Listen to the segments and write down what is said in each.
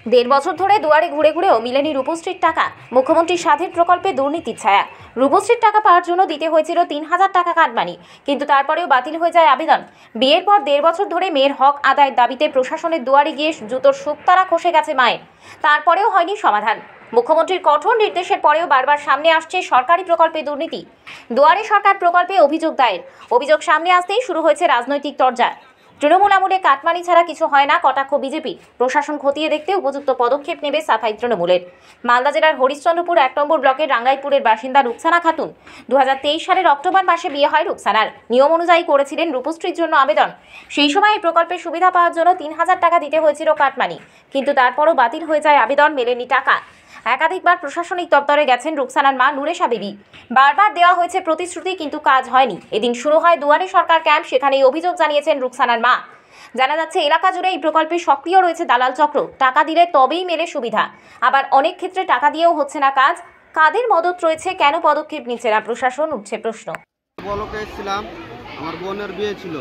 দেড় বছর ধরে দুয়ারে ঘুরে ঘুরেও মিলেনি রূপশ্রীর টাকা। মুখ্যমন্ত্রীর স্বাধীন প্রকল্পে দুর্নীতির ছায়া। রূপশ্রীর টাকা পাওয়ার জন্য দিতে হয়েছিল ৩,০০০ টাকা কাটমানি, কিন্তু তারপরেও বাতিল হয়ে যায় আবেদন। বিয়ের পর দেড় বছর ধরে মেয়ের হক আদায়ের দাবিতে প্রশাসনের দুয়ারে গিয়ে জুতোর শুকতারা খসে গেছে মায়ের, তারপরেও হয়নি সমাধান। মুখ্যমন্ত্রীর কঠোর নির্দেশের পরেও বারবার সামনে আসছে সরকারি প্রকল্পে দুর্নীতি। দুয়ারে সরকার প্রকল্পে অভিযোগ দায়ের, অভিযোগ সামনে আসতেই শুরু হয়েছে রাজনৈতিক তরজা। তৃণমূল আমলে কাটমানি ছাড়া কিছু হয় না, কটাক্ষ বিজেপি। প্রশাসন খতিয়ে দেখতে উপযুক্ত পদক্ষেপ নেবে সাফাই তৃণমূলের। মালদা জেলার হরিশ্চন্দ্রপুর ১ নম্বর ব্লকের রাঙ্গাইপুরের বাসিন্দা রুকসানা খাতুন। ২০২৩ সালের অক্টোবর মাসে বিয়ে হয় রুকসানার। নিয়ম অনুযায়ী করেছিলেন রূপশ্রীর জন্য আবেদন। সেই সময় এই প্রকল্পের সুবিধা পাওয়ার জন্য ৩,০০০ টাকা দিতে হয়েছিল কাটমানি, কিন্তু তারপরও বাতিল হয়ে যায় আবেদন, মেলেনি টাকা। একাধিকবার প্রশাসনিক দপ্তরে গেছেন রুকসানার মা নুরেশা বিবি। বারবার দেওয়া হয়েছে প্রতিশ্রুতি, কিন্তু কাজ হয়নি। এদিন শুরু হয় দুয়ারে সরকার ক্যাম্প, সেখানেই অভিযোগ জানিয়েছেন রুকসানার মা। জানা যাচ্ছে এলাকা জুড়ে এই প্রকল্পে সক্রিয় রয়েছে দালাল চক্র। টাকা দিলে তবেই মেলে সুবিধা, আবার অনেক ক্ষেত্রে টাকা দিয়েও হচ্ছে না কাজ। কাদের মদত রয়েছে, কেন পদক্ষেপ নিচ্ছে না প্রশাসন, উঠছে প্রশ্ন। বলকে এসেছিলাম, আমার বোনের বিয়ে ছিল,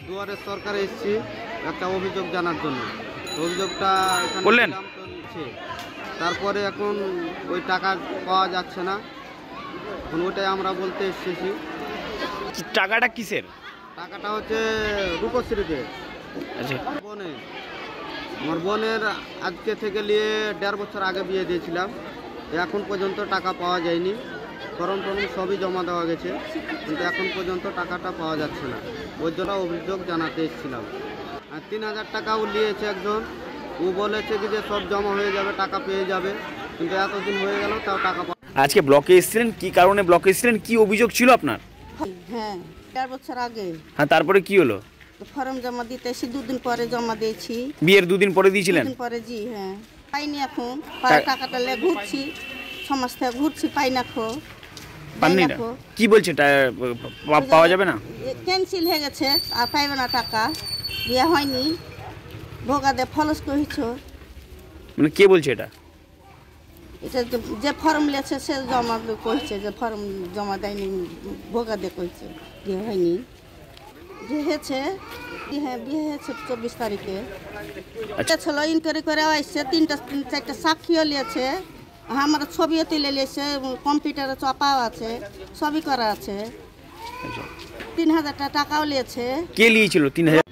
দুয়ারে সরকারে এসেছি একটা অভিযোগ জানার জন্য। অভিযোগটা বললেন, তারপরে এখন ওই টাকা পাওয়া যাচ্ছে না, এখন ওইটাই আমরা বলতে এসেছি। টাকাটা কিসের? টাকাটা হচ্ছে রূপশ্রীতে। আমার বোনের আজকে থেকে নিয়ে 1.5 বছর আগে বিয়ে দিয়েছিলাম, এখন পর্যন্ত টাকা পাওয়া যায়নি। ফর্ম সবই জমা দেওয়া গেছে, কিন্তু এখন পর্যন্ত টাকাটা পাওয়া যাচ্ছে না। ওই জন্য অভিযোগ জানাতে এসেছিলাম। আর ৩,০০০ টাকাও নিয়েছে একজন, ও বলেছে কি যে সব জমা হয়ে যাবে, টাকা পেয়ে যাবে, কিন্তু এতদিন হয়ে গেল তাও টাকা পাওয়া। আজকে ব্লকে এসেছিলেন, কি কারণে ব্লকে এসেছিলেন, কি অভিযোগ ছিল আপনার? হ্যাঁ, 1.5 বছর আগে। হ্যাঁ, তারপরে কি হলো? ফর্ম জমা দিতে এসে 2 দিন পরে জমা দিয়েছি। বিয়ের 2 দিন পরে দিয়েছিলেন? 2 দিন পরে, জি হ্যাঁ। পাইনি, এখন টাকাটা লে ঘুরছি, সমাজ থেকে ঘুরছি, পাই না। পাননি না? কি বলছেন, পাওয়া যাবে না? ক্যান্সেল হয়ে গেছে, আর পাইবে না টাকা। বিয়ে হয়নি, ভোগা দে ফলস কহিছ। মানে কে বলছে এটা? এটা যে ফর্ম লেছে সে জমা কইছে, যে ফর্ম জমা দেয়নি, ভোগা দে কইছে। বিয়ে হয়নি, বিয়ে হয়েছে। হ্যাঁ, বিয়ে হয়েছে 24 তারিখে। আচ্ছা, ছিল ইনকোয়ারি করে আসছে, 3-4টা সাক্ষীও নিয়েছে, আমার ছবিও তুলে নিয়েছে, কম্পিউটারে চাপাও আছে, সবই করা আছে। ৩,০০০ টাকাও নিয়েছে। কে নিয়েছিল ৩,০০০?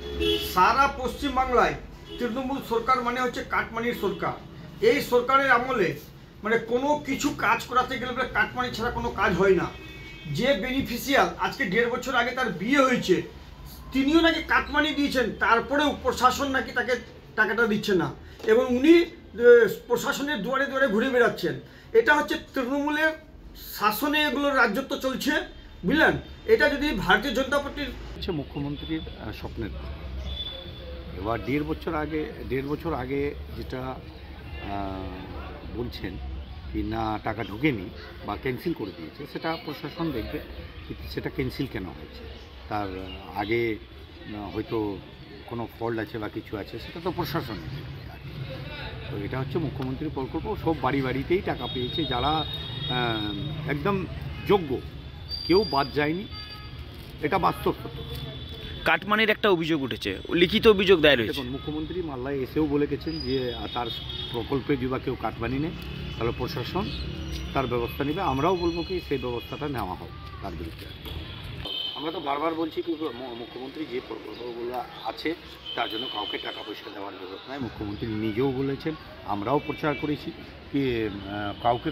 সারা পশ্চিমবাংলায় তৃণমূল সরকার মানে হচ্ছে কাটমানির সরকার। এই সরকারের আমলে মানে কোনো কিছু কাজ করাতে গেলে কাটমানি ছাড়া কোনো কাজ হয় না। যে বেনিফিশিয়াল আজকে 1.5 বছর আগে তার বিয়ে হয়েছে, তিনিও নাকি কাটমানি দিয়েছেন, তারপরেও প্রশাসন নাকি তাকে টাকাটা দিচ্ছে না, এবং উনি প্রশাসনের দুয়ারে দুয়ারে ঘুরে বেড়াচ্ছেন। এটা হচ্ছে তৃণমূলের শাসনে এগুলোর রাজত্ব চলছে, বুঝলেন? এটা যদি ভারতীয় জনতা পার্টির হচ্ছে মুখ্যমন্ত্রীর স্বপ্নের। এবার 1.5 বছর আগে যেটা বলছেন কি না টাকা ঢোকেনি বা ক্যান্সেল করে দিয়েছে, সেটা প্রশাসন দেখবে সেটা ক্যান্সেল কেন হয়েছে। তার আগে হয়তো কোনো ফল্ট আছে বা কিছু আছে, সেটা তো প্রশাসন দেখবে। তো এটা হচ্ছে মুখ্যমন্ত্রীর প্রকল্প, সব বাড়ি বাড়িতেই টাকা পেয়েছে, যারা একদম যোগ্য, কেউ বাদ যায়নি, এটা বাস্তব সত্য। কাটমানির একটা অভিযোগ উঠেছে, লিখিত অভিযোগ দায়ের হয়েছে। দেখুন, মুখ্যমন্ত্রী মাল্লায় এসেও বলে গেছেন যে তার প্রকল্পে যদি কেউ কাটমানি নেয় তাহলে প্রশাসন তার ব্যবস্থা নেবে। আমরাও বলবো কি সেই ব্যবস্থাটা নেওয়া হোক তার বিরুদ্ধে। আমরা তো বারবার বলছি কি মুখ্যমন্ত্রী যে প্রকল্পগুলো আছে তার জন্য কাউকে টাকা পয়সা দেওয়ার ব্যবস্থা নয়। মুখ্যমন্ত্রী নিজেও বলেছেন, আমরাও প্রচার করেছি কি কাউকে